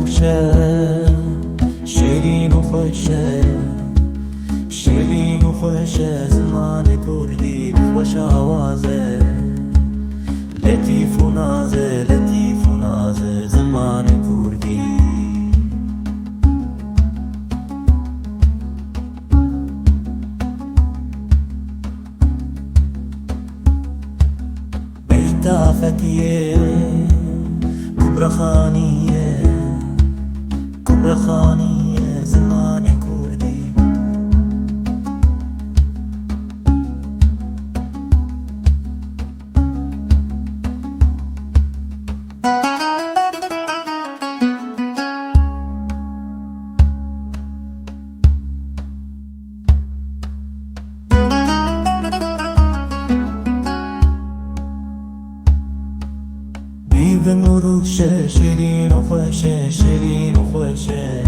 وروشه شیرین و خوشه، شیرین و خوشه، زمان کردی خوش آوازه، لطیف و نازه، لطیف و نازه، زمان کردی. بهتافتیه كبرخانية كبرخانية زمان كردي. بنوروشه شیرین و خوشه، شیرین و خوشه،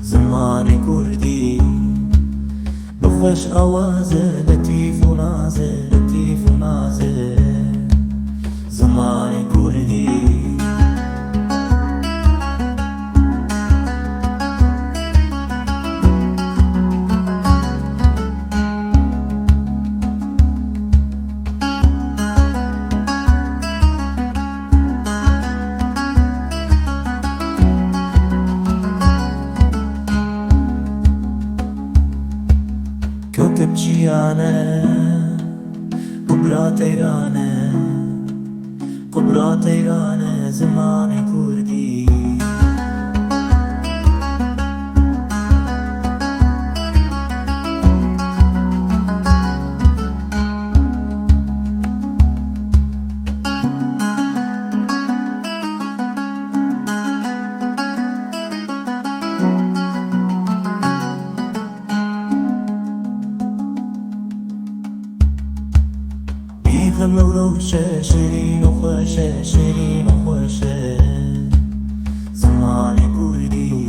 زمان کردی بخوش آوازه، لطیف و نازه، لطیف و نازه، زمان کردی. كوكب جيانه كبرى تيرانه، كبرى تيرانه، زمان كردي. مروشه شیرین و خوشه، شیرین و خوشه، زمان کردی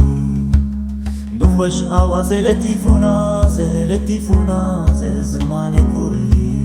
بخوش آوازه، لطیف و نازه، لطیف و نازه، زمان کردی.